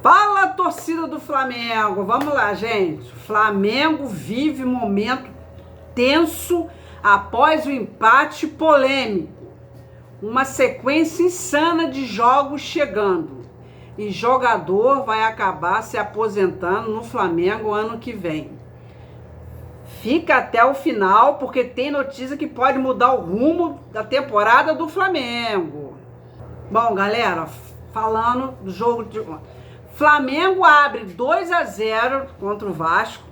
Fala, torcida do Flamengo! Vamos lá, gente. O Flamengo vive momento tenso após o empate polêmico. Uma sequência insana de jogos chegando. E jogador vai acabar se aposentando no Flamengo ano que vem. Fica até o final, porque tem notícia que pode mudar o rumo da temporada do Flamengo. Bom, galera, falando do jogo de ontem. Flamengo abre 2-0 contra o Vasco,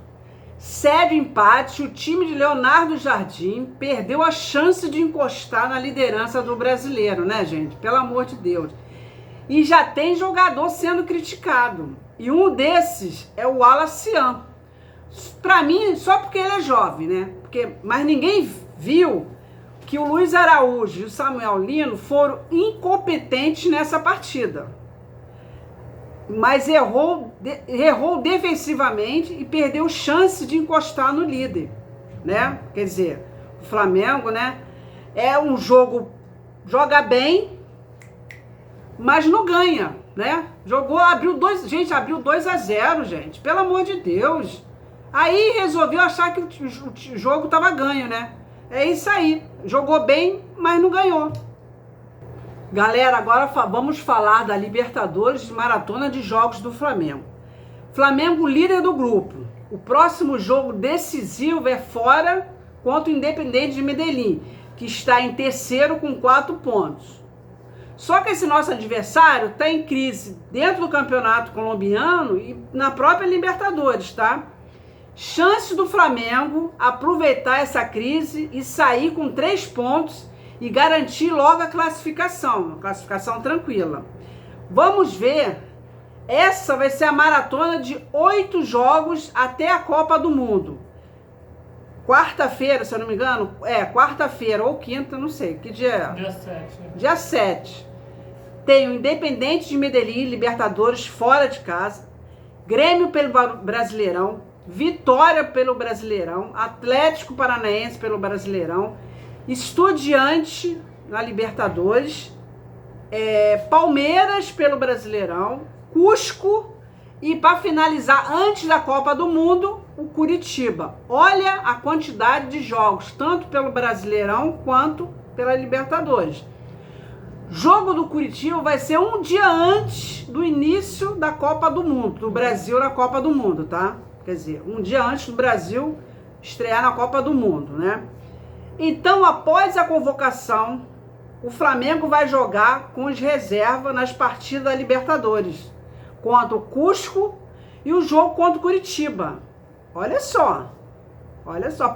cede o empate. O time de Leonardo Jardim perdeu a chance de encostar na liderança do Brasileiro, né, gente? Pelo amor de Deus. E já tem jogador sendo criticado. E um desses é o Alacian. Pra mim, só porque ele é jovem, né? Mas ninguém viu que o Luiz Araújo e o Samuel Lino foram incompetentes nessa partida. Mas errou defensivamente e perdeu chance de encostar no líder, né? Quer dizer, o Flamengo, né? É um joga bem, mas não ganha, né? Abriu 2-0, gente, pelo amor de Deus. Aí resolveu achar que o jogo tava ganho, né? É isso aí, jogou bem, mas não ganhou. Galera, agora vamos falar da Libertadores de maratona de jogos do Flamengo. Flamengo líder do grupo. O próximo jogo decisivo é fora contra o Independente de Medellín, que está em terceiro com 4 pontos. Só que esse nosso adversário está em crise dentro do campeonato colombiano e na própria Libertadores, tá? Chance do Flamengo aproveitar essa crise e sair com 3 pontos e garantir logo a classificação, uma classificação tranquila. Vamos ver, essa vai ser a maratona de 8 jogos até a Copa do Mundo. Quarta-feira, se eu não me engano, quarta-feira ou quinta, não sei, que dia é? Dia 7. Dia 7. Tem o Independente de Medellín, Libertadores, fora de casa, Grêmio pelo Brasileirão, Vitória pelo Brasileirão, Atlético Paranaense pelo Brasileirão, Estudiante na Libertadores, Palmeiras pelo Brasileirão, Cusco e, para finalizar, antes da Copa do Mundo, o Curitiba. Olha a quantidade de jogos, tanto pelo Brasileirão quanto pela Libertadores. Jogo do Curitiba vai ser um dia antes do início da Copa do Mundo, do Brasil na Copa do Mundo, tá? Quer dizer, um dia antes do Brasil estrear na Copa do Mundo, né? Então, após a convocação, o Flamengo vai jogar com os reservas nas partidas da Libertadores, contra o Cusco e o jogo contra o Curitiba. Olha só.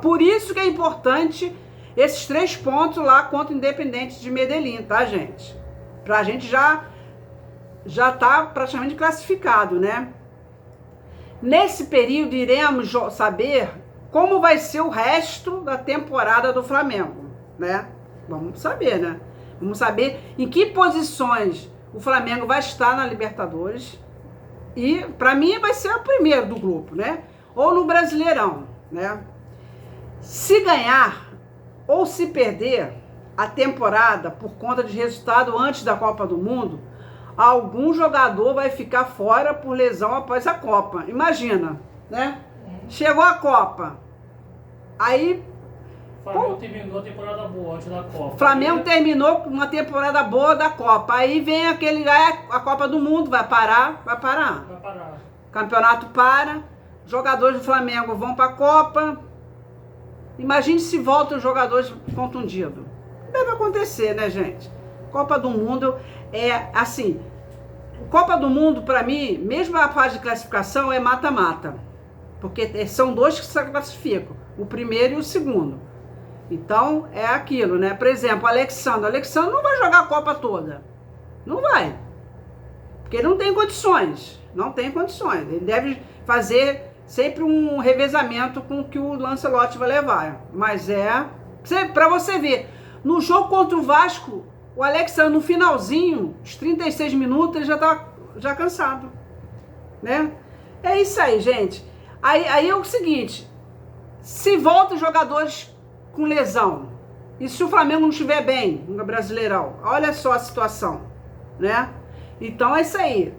Por isso que é importante esses 3 pontos lá contra o Independente de Medellín, tá, gente? Pra gente já tá praticamente classificado, né? Nesse período, iremos saber como vai ser o resto da temporada do Flamengo, né? Vamos saber, né? Vamos saber em que posições o Flamengo vai estar na Libertadores. E, para mim, vai ser o primeiro do grupo, né? Ou no Brasileirão, né? Se ganhar ou se perder a temporada por conta de resultado antes da Copa do Mundo, algum jogador vai ficar fora por lesão após a Copa. Imagina, né? Chegou a Copa. Aí o Flamengo terminou a temporada boa antes da Copa. Flamengo terminou com uma temporada boa da Copa. Aí vem a Copa do Mundo, vai parar. O campeonato para, jogadores do Flamengo vão para a Copa. Imagine se voltam os jogadores contundidos. Deve acontecer, né, gente? Copa do Mundo é assim. Copa do Mundo, para mim, mesmo a fase de classificação, é mata-mata. Porque são 2 que se classificam, o primeiro e o segundo. Então, é aquilo, né? Por exemplo, o Alexandre não vai jogar a Copa toda. Não vai. Porque ele não tem condições. Ele deve fazer sempre um revezamento com o que o Lancelotti vai levar. Mas pra você ver, no jogo contra o Vasco, o Alexandre, no finalzinho, os 36 minutos, ele já tá cansado, né? É isso aí, gente. Aí é o seguinte, se volta os jogadores com lesão, e se o Flamengo não estiver bem no Brasileirão, olha só a situação, né? Então é isso aí.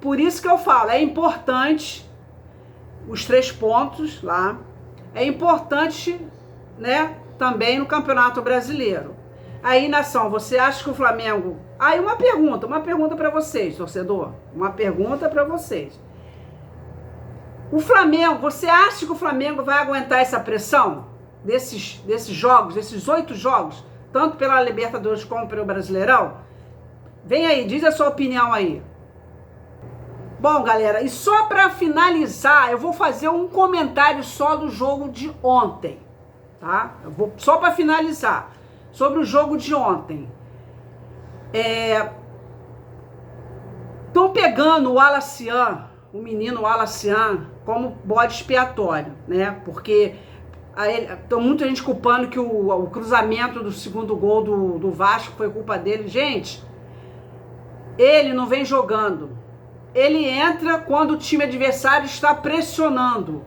Por isso que eu falo, é importante os 3 pontos lá, é importante, né, também no Campeonato Brasileiro. Aí, nação, você acha que o Flamengo... Aí, uma pergunta para vocês, torcedor, uma pergunta para vocês. O Flamengo, você acha que o Flamengo vai aguentar essa pressão desses jogos, desses 8 jogos, tanto pela Libertadores como pelo Brasileirão? Vem aí, diz a sua opinião aí. Bom, galera, e só para finalizar, eu vou fazer um comentário só do jogo de ontem, tá? Eu vou só para finalizar sobre o jogo de ontem. Estão pegando o Alacian, o menino Alacian, como bode expiatório, né? Porque muita gente culpando que o cruzamento do segundo gol do Vasco foi culpa dele. Gente, ele não vem jogando. Ele entra quando o time adversário está pressionando.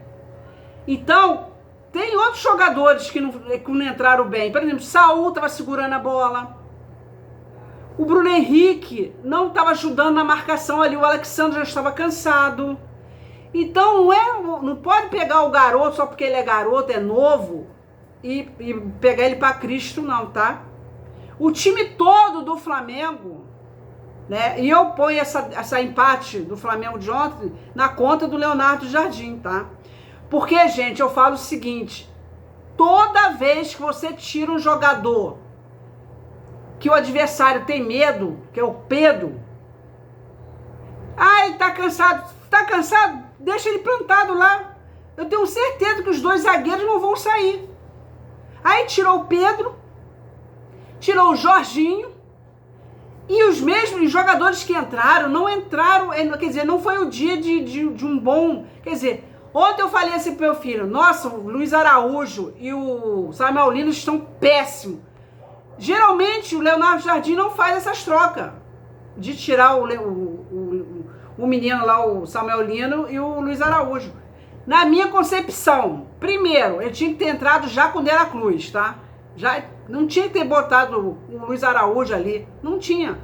Então, tem outros jogadores que não entraram bem. Por exemplo, Saul estava segurando a bola. O Bruno Henrique não estava ajudando na marcação ali. O Alexandre já estava cansado. Então, não pode pegar o garoto só porque ele é garoto, é novo, e pegar ele para Cristo, não, tá? O time todo do Flamengo... né? E eu ponho essa empate do Flamengo de ontem na conta do Leonardo Jardim, tá? Porque, gente, eu falo o seguinte, toda vez que você tira um jogador que o adversário tem medo, que é o Pedro, ele tá cansado, deixa ele plantado lá. Eu tenho certeza que os 2 zagueiros não vão sair. Aí tirou o Pedro, tirou o Jorginho, e os mesmos jogadores que entraram, quer dizer, não foi o dia de um bom... Quer dizer, ontem eu falei assim pro meu filho, nossa, o Luiz Araújo e o Samuel Lino estão péssimos. Geralmente o Leonardo Jardim não faz essas trocas, de tirar o menino lá, o Samuel Lino e o Luiz Araújo. Na minha concepção, primeiro, ele tinha que ter entrado já com o De La Cruz, tá? Já não tinha que ter botado o Luiz Araújo ali. Não tinha.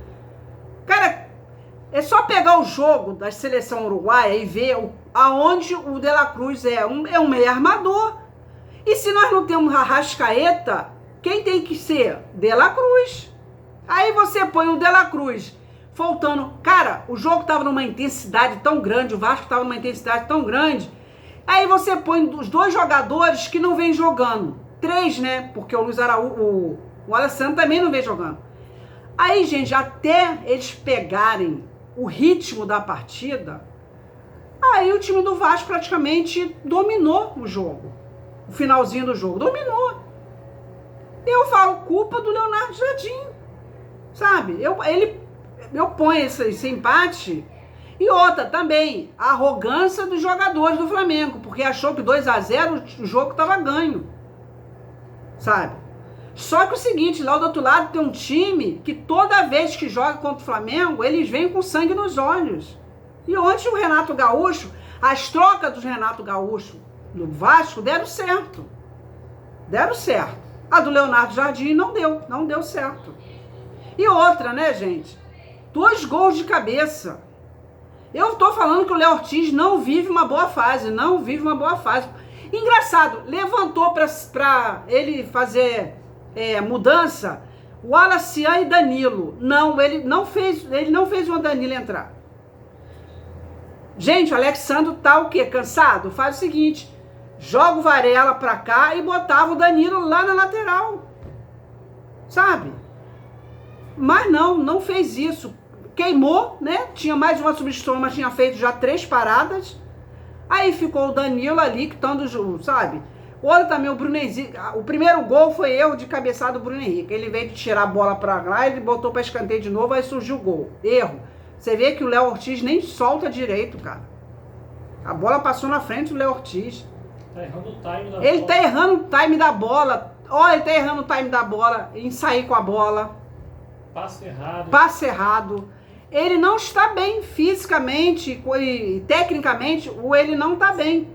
Cara, é só pegar o jogo da seleção uruguaia e ver aonde o De La Cruz é um meio armador. E se nós não temos Arrascaeta, quem tem que ser? De La Cruz. Aí você põe o De La Cruz faltando. Cara, o jogo tava numa intensidade tão grande, o Vasco tava numa intensidade tão grande. Aí você põe os 2 jogadores que não vêm jogando. 3, né? Porque o Luiz Araújo, o Alessandro também não vem jogando. Aí, gente, até eles pegarem o ritmo da partida, aí o time do Vasco praticamente dominou o jogo. O finalzinho do jogo, dominou. Eu falo, culpa do Leonardo Jardim, sabe? Eu ponho esse empate. E outra também, a arrogância dos jogadores do Flamengo, porque achou que 2-0 o jogo estava ganho. Sabe? Só que o seguinte, lá do outro lado tem um time que toda vez que joga contra o Flamengo, eles vêm com sangue nos olhos. E ontem o Renato Gaúcho, as trocas do Renato Gaúcho no Vasco deram certo. Deram certo. A do Leonardo Jardim não deu certo. E outra, né, gente? 2 gols de cabeça. Eu tô falando que o Léo Ortiz não vive uma boa fase, Engraçado, levantou pra ele fazer mudança o Alacian e Danilo. Não, ele não fez o Danilo entrar. Gente, o Alexandre tá o quê? Cansado? Faz o seguinte, joga o Varela pra cá e botava o Danilo lá na lateral. Sabe? Mas não fez isso. Queimou, né? Tinha mais uma substituição, mas tinha feito já 3 paradas. Aí ficou o Danilo ali, quitando o jogo, sabe? Olha também o Bruno Henrique. O primeiro gol foi erro de cabeçada do Bruno Henrique. Ele veio de tirar a bola pra lá, ele botou pra escanteio de novo, aí surgiu o gol. Erro. Você vê que o Léo Ortiz nem solta direito, cara. A bola passou na frente do Léo Ortiz. Tá errando o time da bola. Ele tá errando o time da bola. Olha, ele tá errando o time da bola, em sair com a bola. Passe errado. Ele não está bem fisicamente e tecnicamente, ele não está bem.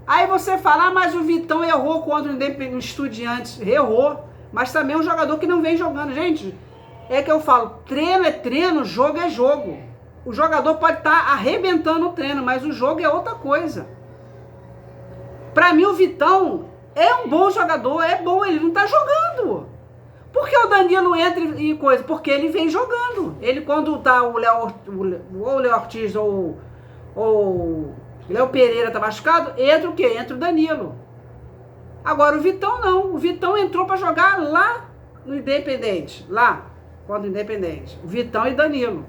Aí você fala, mas o Vitão errou contra o Estudiantes. Errou, mas também é um jogador que não vem jogando. Gente, é que eu falo, treino é treino, jogo é jogo. o jogador pode estar arrebentando o treino, mas o jogo é outra coisa. Pra mim, o Vitão é um bom jogador, é bom, ele não tá jogando. Por que o Danilo entra e coisa? Porque ele vem jogando. Ele, quando tá o Léo Ortiz ou o Léo Pereira tá machucado, entra o quê? Entra o Danilo. Agora o Vitão não. O Vitão entrou pra jogar lá no Independente. Lá, contra o Independente. O Vitão e Danilo.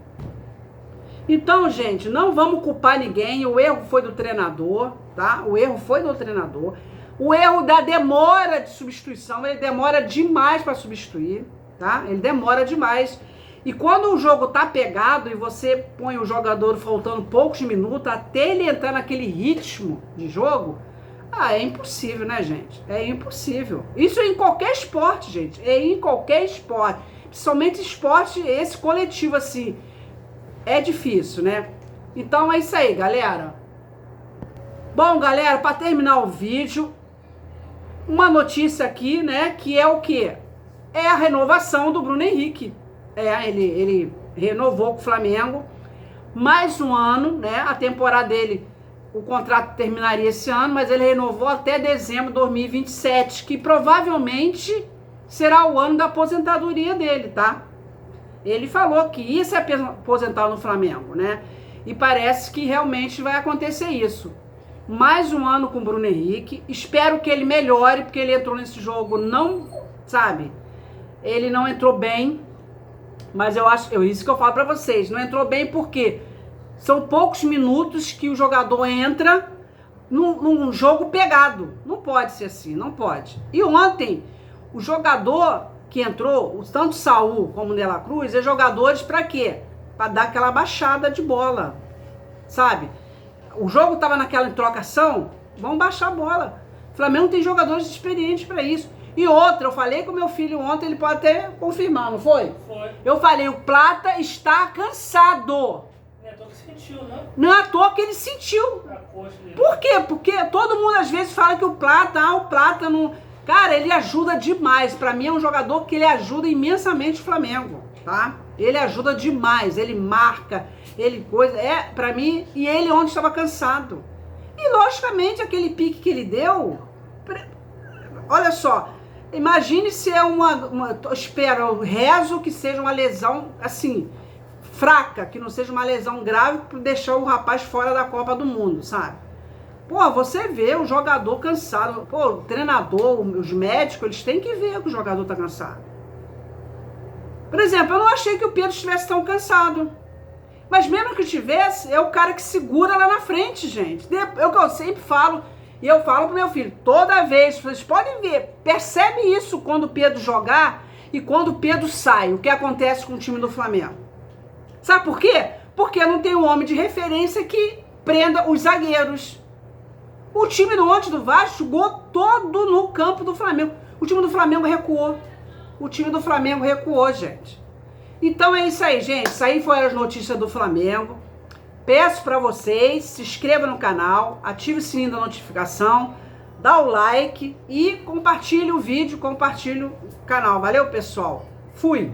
Então, gente, não vamos culpar ninguém. O erro foi do treinador, tá? O erro foi do treinador. O erro da demora de substituição, ele demora demais para substituir, tá? Ele demora demais. E quando o jogo tá pegado e você põe o jogador faltando poucos minutos até ele entrar naquele ritmo de jogo, é impossível, né, gente? É impossível. Isso é em qualquer esporte, gente. É em qualquer esporte. Principalmente esporte esse coletivo, assim. É difícil, né? Então é isso aí, galera. Bom, galera, para terminar o vídeo, uma notícia aqui, né, que é o quê? É a renovação do Bruno Henrique. Ele renovou com o Flamengo mais um ano, né? A temporada dele, o contrato terminaria esse ano, mas ele renovou até dezembro de 2027, que provavelmente será o ano da aposentadoria dele, tá? Ele falou que ia se aposentar no Flamengo, né? E parece que realmente vai acontecer isso. Mais um ano com o Bruno Henrique. Espero que ele melhore, porque ele entrou nesse jogo, não, sabe? Ele não entrou bem, mas eu acho, isso que eu falo pra vocês, não entrou bem porque são poucos minutos que o jogador entra num jogo pegado. Não pode ser assim, não pode. E ontem, o jogador que entrou, tanto Saul como o De La Cruz, é jogadores pra quê? Pra dar aquela baixada de bola, sabe? O jogo tava naquela trocação, vamos baixar a bola. O Flamengo tem jogadores experientes pra isso. E outra, eu falei com meu filho ontem, ele pode até confirmar, não foi? Foi. Eu falei, o Plata está cansado. Não é à toa que sentiu, né? Não é à toa que ele sentiu. A coxa dele. Por quê? Porque todo mundo às vezes fala que o Plata não... Cara, ele ajuda demais. Pra mim é um jogador que ele ajuda imensamente o Flamengo, tá? Ele ajuda demais, ele marca, ele coisa... pra mim, e ele ontem estava cansado. E logicamente aquele pique que ele deu... Olha só, imagine se é eu rezo que seja uma lesão, assim, fraca, que não seja uma lesão grave para deixar o rapaz fora da Copa do Mundo, sabe? Pô, você vê o jogador cansado, pô, o treinador, os médicos, eles têm que ver que o jogador tá cansado. Por exemplo, eu não achei que o Pedro estivesse tão cansado. Mas mesmo que tivesse, é o cara que segura lá na frente, gente. É o que eu sempre falo, e eu falo pro meu filho, toda vez, vocês podem ver, percebe isso quando o Pedro jogar e quando o Pedro sai, o que acontece com o time do Flamengo. Sabe por quê? Porque não tem um homem de referência que prenda os zagueiros. O time do ontem do Vasco jogou todo no campo do Flamengo. O time do Flamengo recuou. O time do Flamengo recuou, gente. Então é isso aí, gente. Isso aí foi as notícias do Flamengo. Peço para vocês, se inscreva no canal, ative o sininho da notificação, dá o like e compartilhe o vídeo, compartilhe o canal. Valeu, pessoal. Fui!